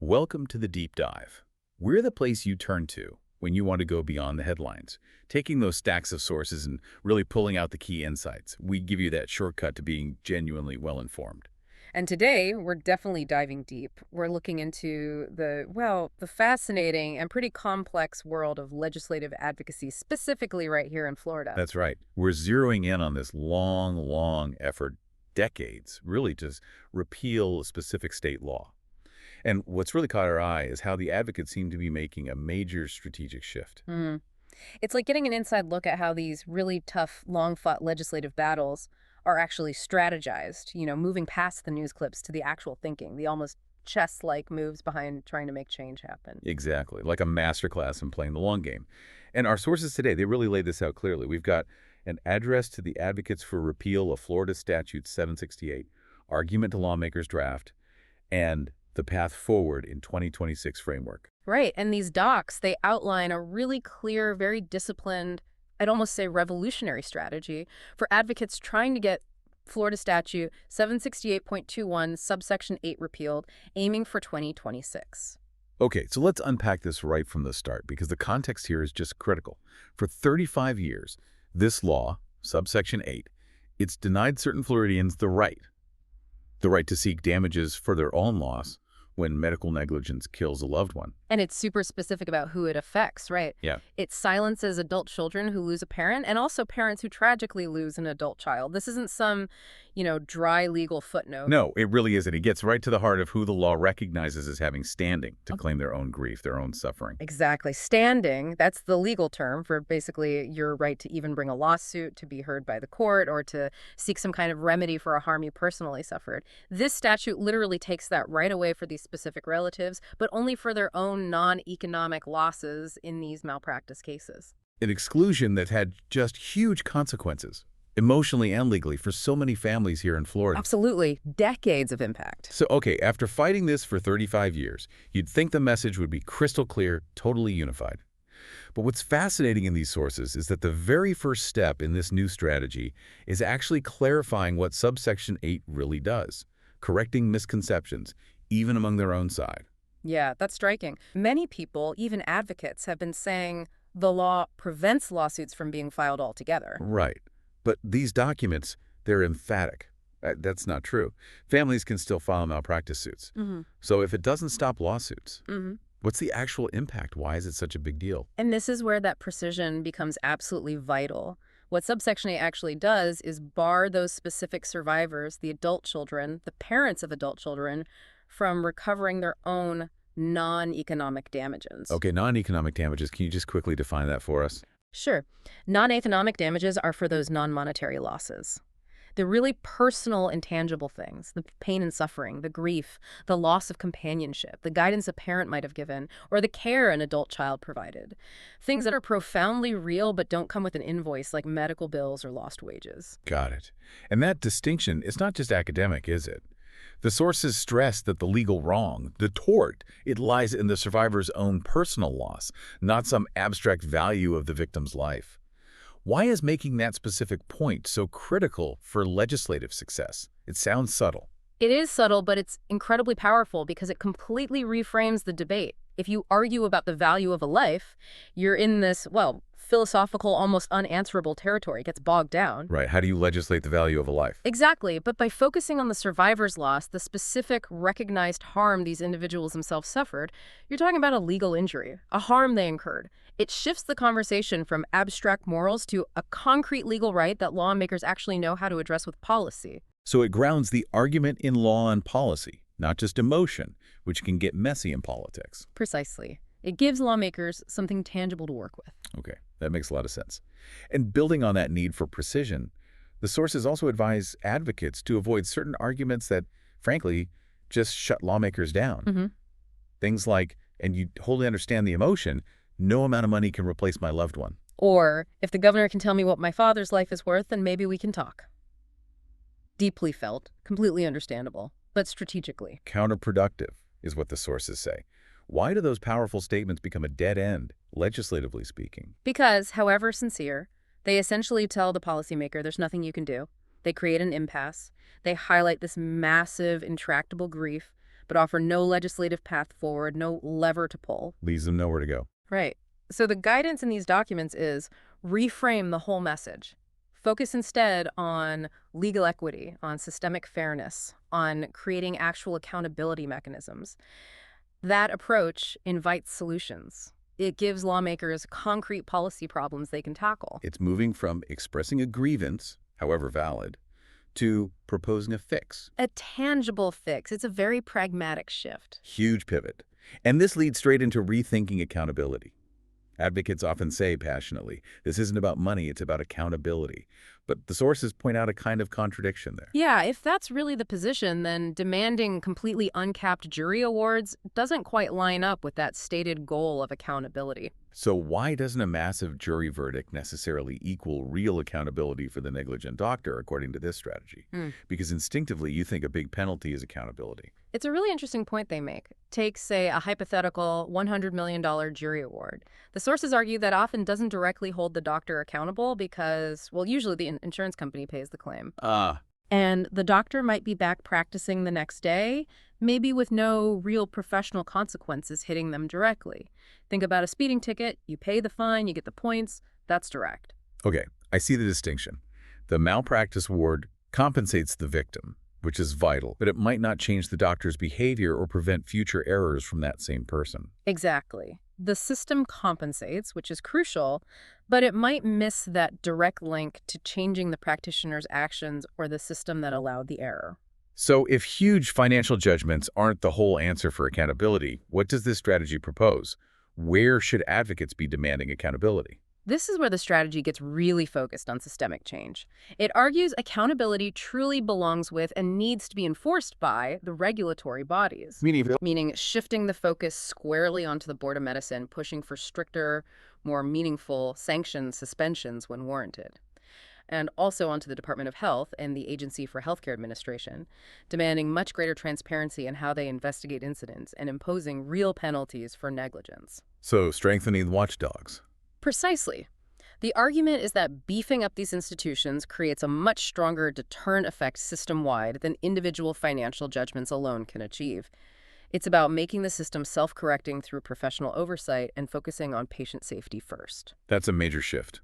Welcome to the Deep Dive. We're the place you turn to when you want to go beyond the headlines, taking those stacks of sources and really pulling out the key insights. We give you that shortcut to being genuinely well-informed. And today, we're definitely diving deep. We're looking into the fascinating and pretty complex world of legislative advocacy, specifically right here in Florida. That's right. We're zeroing in on this long effort, decades, really to repeal a specific state law. And what's really caught our eye is how the advocates seem to be making a major strategic shift. Mhm. It's like getting an inside look at how these really tough, long-fought legislative battles are actually strategized, moving past the news clips to the actual thinking, the almost chess-like moves behind trying to make change happen. Exactly, like a masterclass in playing the long game. And our sources today, they really laid this out clearly. We've got an address to the advocates for repeal of Florida Statute 768, argument to lawmakers draft, and the path forward in 2026 framework. Right, and these docs, they outline a really clear, very disciplined, I'd almost say revolutionary strategy for advocates trying to get Florida Statute 768.21, Subsection 8 repealed, aiming for 2026. Okay, so let's unpack this right from the start because the context here is just critical. For 35 years, this law, Subsection 8, it's denied certain Floridians the right to seek damages for their own loss when medical negligence kills a loved one. And it's super specific about who it affects, right? Yeah. It silences adult children who lose a parent and also parents who tragically lose an adult child. This isn't some, dry legal footnote. No, it really isn't. It gets right to the heart of who the law recognizes as having standing to claim their own grief, their own suffering. Exactly. Standing, that's the legal term for basically your right to even bring a lawsuit, to be heard by the court, or to seek some kind of remedy for a harm you personally suffered. This statute literally takes that right away for these specific relatives, but only for their own non-economic losses in these malpractice cases. An exclusion that had just huge consequences, emotionally and legally, for so many families here in Florida. Absolutely. Decades of impact. So, okay, after fighting this for 35 years, you'd think the message would be crystal clear, totally unified. But what's fascinating in these sources is that the very first step in this new strategy is actually clarifying what Subsection 8 really does, correcting misconceptions, even among their own side. Yeah, that's striking. Many people, even advocates, have been saying the law prevents lawsuits from being filed altogether. Right. But these documents, they're emphatic. That's not true. Families can still file malpractice suits. So if it doesn't stop lawsuits, what's the actual impact? Why is it such a big deal? And this is where that precision becomes absolutely vital. What Subsection 8 actually does is bar those specific survivors, the adult children, the parents of adult children, from recovering their own non-economic damages. Okay, non-economic damages. Can you just quickly define that for us? Sure. Non-economic damages are for those non-monetary losses. The really personal, intangible things, the pain and suffering, the grief, the loss of companionship, the guidance a parent might have given, or the care an adult child provided. Things that are profoundly real but don't come with an invoice, like medical bills or lost wages. Got it. And that distinction is not just academic, is it? The sources stress that the legal wrong, the tort, it lies in the survivor's own personal loss, not some abstract value of the victim's life. Why is making that specific point so critical for legislative success? It sounds subtle. It is subtle, but it's incredibly powerful because it completely reframes the debate. If you argue about the value of a life, you're in this, philosophical, almost unanswerable territory. It gets bogged down. Right. How do you legislate the value of a life? Exactly. But by focusing on the survivor's loss, the specific recognized harm these individuals themselves suffered, you're talking about a legal injury, a harm they incurred. It shifts the conversation from abstract morals to a concrete legal right that lawmakers actually know how to address with policy. So it grounds the argument in law and policy, not just emotion, which can get messy in politics. Precisely. It gives lawmakers something tangible to work with. Okay, that makes a lot of sense. And building on that need for precision, the sources also advise advocates to avoid certain arguments that, frankly, just shut lawmakers down. Things like, and you wholly understand the emotion, no amount of money can replace my loved one. Or, if the governor can tell me what my father's life is worth, then maybe we can talk. Deeply felt, completely understandable, but strategically. Counterproductive is what the sources say. Why do those powerful statements become a dead end, legislatively speaking? Because, however sincere, they essentially tell the policymaker there's nothing you can do. They create an impasse. They highlight this massive, intractable grief, but offer no legislative path forward, no lever to pull. Leaves them nowhere to go. Right. So the guidance in these documents is reframe the whole message. Focus instead on legal equity, on systemic fairness, on creating actual accountability mechanisms. That approach invites solutions. It gives lawmakers concrete policy problems they can tackle. It's moving from expressing a grievance, however valid, to proposing a fix. A tangible fix. It's a very pragmatic shift. Huge pivot. And this leads straight into rethinking accountability. Advocates often say passionately, this isn't about money, it's about accountability. But the sources point out a kind of contradiction there. Yeah, if that's really the position, then demanding completely uncapped jury awards doesn't quite line up with that stated goal of accountability. So why doesn't a massive jury verdict necessarily equal real accountability for the negligent doctor, according to this strategy? Because instinctively, you think a big penalty is accountability. It's a really interesting point they make. Take, say, a hypothetical $100 million jury award. The sources argue that often doesn't directly hold the doctor accountable because, well, usually the insurance company pays the claim. And the doctor might be back practicing the next day, maybe with no real professional consequences hitting them directly. Think about a speeding ticket. You pay the fine, you get the points. That's direct. Okay, I see the distinction. The malpractice award compensates the victim, which is vital, but it might not change the doctor's behavior or prevent future errors from that same person. Exactly. The system compensates, which is crucial, but it might miss that direct link to changing the practitioner's actions or the system that allowed the error. So if huge financial judgments aren't the whole answer for accountability, what does this strategy propose? Where should advocates be demanding accountability? This is where the strategy gets really focused on systemic change. It argues accountability truly belongs with and needs to be enforced by the regulatory bodies. Meaning shifting the focus squarely onto the Board of Medicine, pushing for stricter, more meaningful sanctions, suspensions when warranted. And also onto the Department of Health and the Agency for Healthcare Administration, demanding much greater transparency in how they investigate incidents and imposing real penalties for negligence. So strengthening the watchdogs. Precisely. The argument is that beefing up these institutions creates a much stronger deterrent effect system-wide than individual financial judgments alone can achieve. It's about making the system self-correcting through professional oversight and focusing on patient safety first. That's a major shift.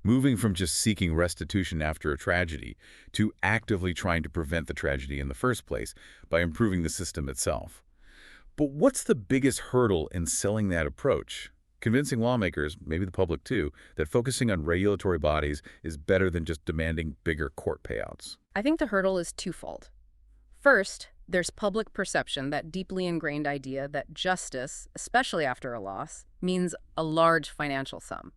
Moving from just seeking restitution after a tragedy to actively trying to prevent the tragedy in the first place by improving the system itself. But what's the biggest hurdle in selling that approach? Convincing lawmakers, maybe the public too, that focusing on regulatory bodies is better than just demanding bigger court payouts. I think the hurdle is twofold. First, there's public perception, that deeply ingrained idea that justice, especially after a loss, means a large financial sum.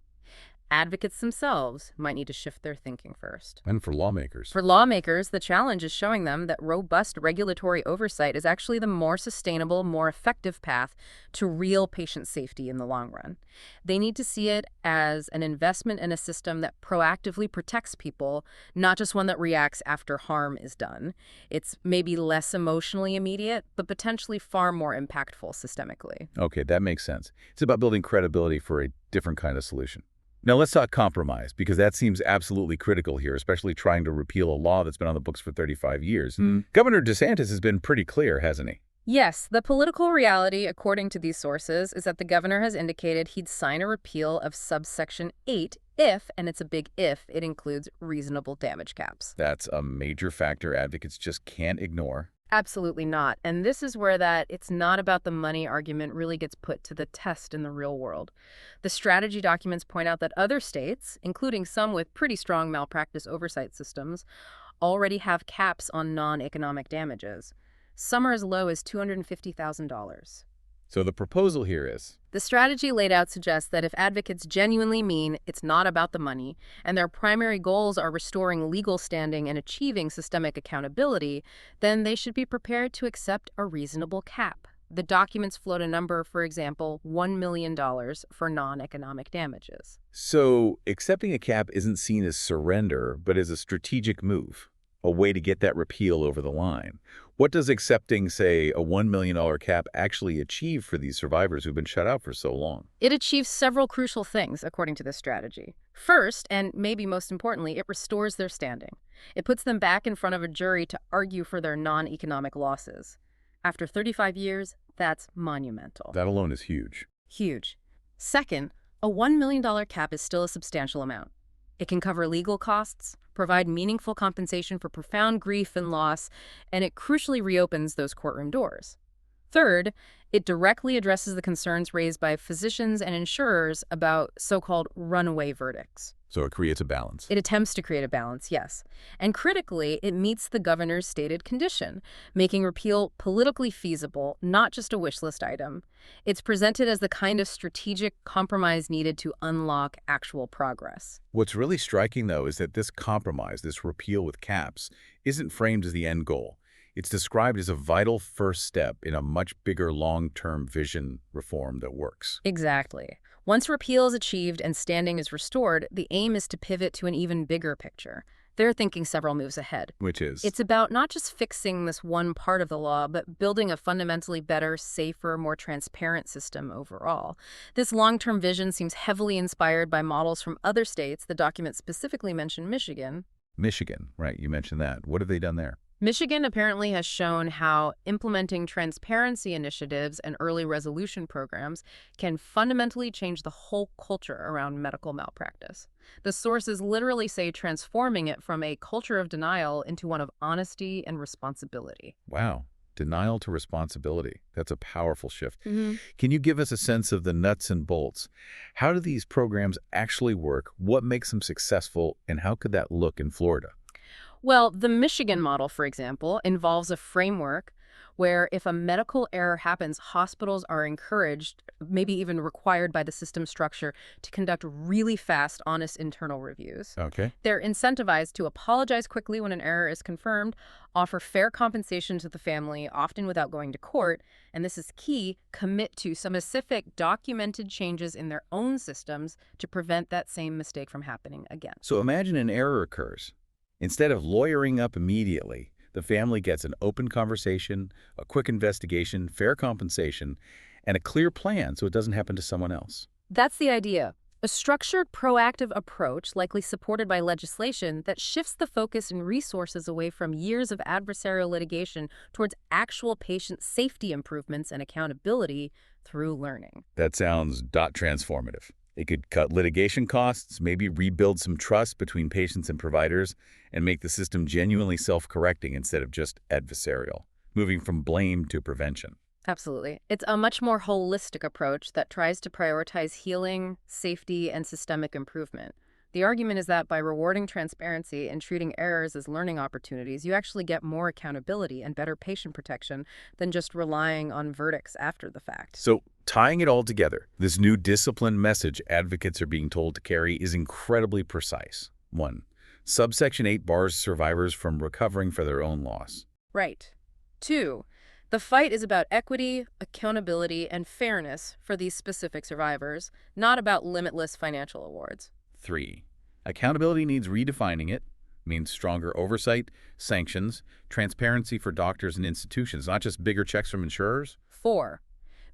Advocates themselves might need to shift their thinking first. And for lawmakers. For lawmakers, the challenge is showing them that robust regulatory oversight is actually the more sustainable, more effective path to real patient safety in the long run. They need to see it as an investment in a system that proactively protects people, not just one that reacts after harm is done. It's maybe less emotionally immediate, but potentially far more impactful systemically. Okay, that makes sense. It's about building credibility for a different kind of solution. Now let's talk compromise, because that seems absolutely critical here, especially trying to repeal a law that's been on the books for 35 years. Governor DeSantis has been pretty clear, hasn't he? Yes, the political reality, according to these sources, is that the governor has indicated he'd sign a repeal of Subsection 8 if, and it's a big if, it includes reasonable damage caps. That's a major factor advocates just can't ignore. Absolutely not. And this is where that it's not about the money argument really gets put to the test in the real world. The strategy documents point out that other states, including some with pretty strong malpractice oversight systems, already have caps on non-economic damages. Some are as low as $250,000. So the proposal here is? The strategy laid out suggests that if advocates genuinely mean it's not about the money, and their primary goals are restoring legal standing and achieving systemic accountability, then they should be prepared to accept a reasonable cap. The documents float a number, for example, $1 million for non-economic damages. So accepting a cap isn't seen as surrender, but as a strategic move, a way to get that repeal over the line. What does accepting, say, a $1 million cap actually achieve for these survivors who've been shut out for so long? It achieves several crucial things, according to this strategy. First, and maybe most importantly, it restores their standing. It puts them back in front of a jury to argue for their non-economic losses. After 35 years, that's monumental. That alone is huge. Huge. Second, a $1 million cap is still a substantial amount. It can cover legal costs, provide meaningful compensation for profound grief and loss, and it crucially reopens those courtroom doors. Third, it directly addresses the concerns raised by physicians and insurers about so-called runaway verdicts. So it creates a balance. It attempts to create a balance, yes. And critically, it meets the governor's stated condition, making repeal politically feasible, not just a wish list item. It's presented as the kind of strategic compromise needed to unlock actual progress. What's really striking, though, is that this compromise, this repeal with caps, isn't framed as the end goal. It's described as a vital first step in a much bigger long-term vision reform that works. Exactly. Once repeal is achieved and standing is restored, the aim is to pivot to an even bigger picture. They're thinking several moves ahead. Which is? It's about not just fixing this one part of the law, but building a fundamentally better, safer, more transparent system overall. This long-term vision seems heavily inspired by models from other states. The document specifically mentioned Michigan. Michigan, right, you mentioned that. What have they done there? Michigan apparently has shown how implementing transparency initiatives and early resolution programs can fundamentally change the whole culture around medical malpractice. The sources literally say transforming it from a culture of denial into one of honesty and responsibility. Wow. Denial to responsibility. That's a powerful shift. Mm-hmm. Can you give us a sense of the nuts and bolts? How do these programs actually work? What makes them successful? And how could that look in Florida? Well, the Michigan model, for example, involves a framework where if a medical error happens, hospitals are encouraged, maybe even required by the system structure, to conduct really fast, honest internal reviews. Okay. They're incentivized to apologize quickly when an error is confirmed, offer fair compensation to the family, often without going to court, and this is key, commit to some specific documented changes in their own systems to prevent that same mistake from happening again. So imagine an error occurs. Instead of lawyering up immediately, the family gets an open conversation, a quick investigation, fair compensation, and a clear plan so it doesn't happen to someone else. That's the idea. A structured, proactive approach, likely supported by legislation, that shifts the focus and resources away from years of adversarial litigation towards actual patient safety improvements and accountability through learning. That sounds transformative. It could cut litigation costs, maybe rebuild some trust between patients and providers, and make the system genuinely self-correcting instead of just adversarial, moving from blame to prevention. Absolutely. It's a much more holistic approach that tries to prioritize healing, safety, and systemic improvement. The argument is that by rewarding transparency and treating errors as learning opportunities, you actually get more accountability and better patient protection than just relying on verdicts after the fact. So, tying it all together, this new discipline message advocates are being told to carry is incredibly precise. 1. Subsection 8 bars survivors from recovering for their own loss. Right. 2. The fight is about equity, accountability, and fairness for these specific survivors, not about limitless financial awards. 3. Accountability needs redefining it, means stronger oversight, sanctions, transparency for doctors and institutions, not just bigger checks from insurers. 4.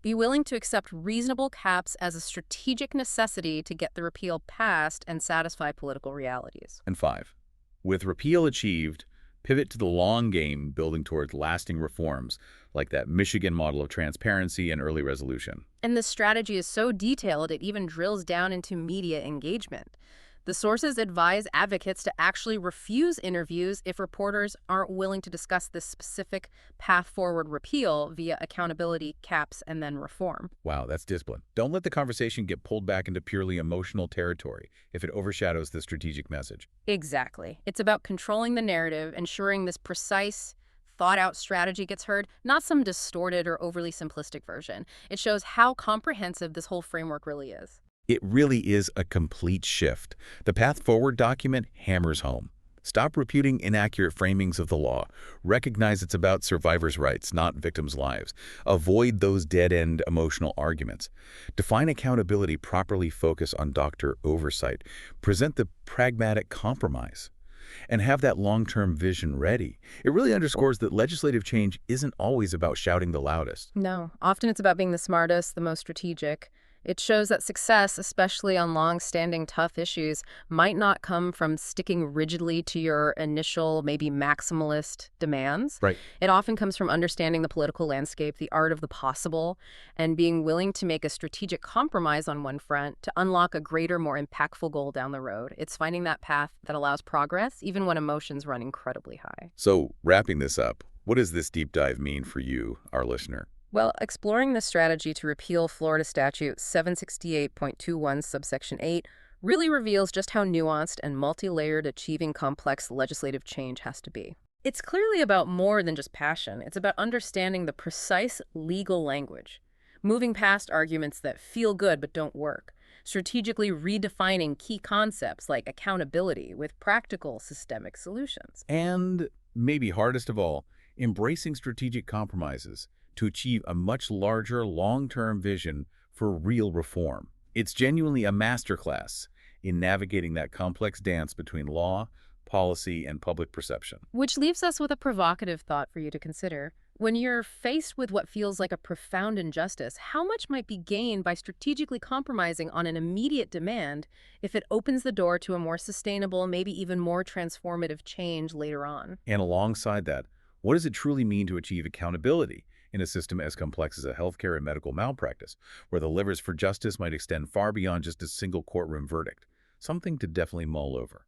Be willing to accept reasonable caps as a strategic necessity to get the repeal passed and satisfy political realities. And 5. With repeal achieved, pivot to the long game, building towards lasting reforms, like that Michigan model of transparency and early resolution. And this strategy is so detailed, it even drills down into media engagement. The sources advise advocates to actually refuse interviews if reporters aren't willing to discuss this specific path forward repeal via accountability, caps, and then reform. Wow, that's discipline. Don't let the conversation get pulled back into purely emotional territory if it overshadows the strategic message. Exactly. It's about controlling the narrative, ensuring this precise, thought-out strategy gets heard, not some distorted or overly simplistic version. It shows how comprehensive this whole framework really is. It really is a complete shift. The Path Forward document hammers home. Stop reputing inaccurate framings of the law. Recognize it's about survivors' rights, not victims' lives. Avoid those dead-end emotional arguments. Define accountability, properly focus on doctor oversight. Present the pragmatic compromise. And have that long-term vision ready. It really underscores that legislative change isn't always about shouting the loudest. No, often it's about being the smartest, the most strategic. It shows that success, especially on long-standing tough issues, might not come from sticking rigidly to your initial, maybe maximalist demands. Right. It often comes from understanding the political landscape, the art of the possible, and being willing to make a strategic compromise on one front to unlock a greater, more impactful goal down the road. It's finding that path that allows progress, even when emotions run incredibly high. So, wrapping this up, what does this deep dive mean for you, our listener? Well, exploring this strategy to repeal Florida Statute 768.21, subsection 8, really reveals just how nuanced and multi-layered achieving complex legislative change has to be. It's clearly about more than just passion. It's about understanding the precise legal language, moving past arguments that feel good but don't work, strategically redefining key concepts like accountability with practical systemic solutions. And maybe hardest of all, embracing strategic compromises to achieve a much larger long-term vision for real reform. It's genuinely a masterclass in navigating that complex dance between law, policy, and public perception. Which leaves us with a provocative thought for you to consider. When you're faced with what feels like a profound injustice, how much might be gained by strategically compromising on an immediate demand if it opens the door to a more sustainable, maybe even more transformative change later on? And alongside that, what does it truly mean to achieve accountability in a system as complex as a healthcare and medical malpractice, where the levers for justice might extend far beyond just a single courtroom verdict? Something to definitely mull over.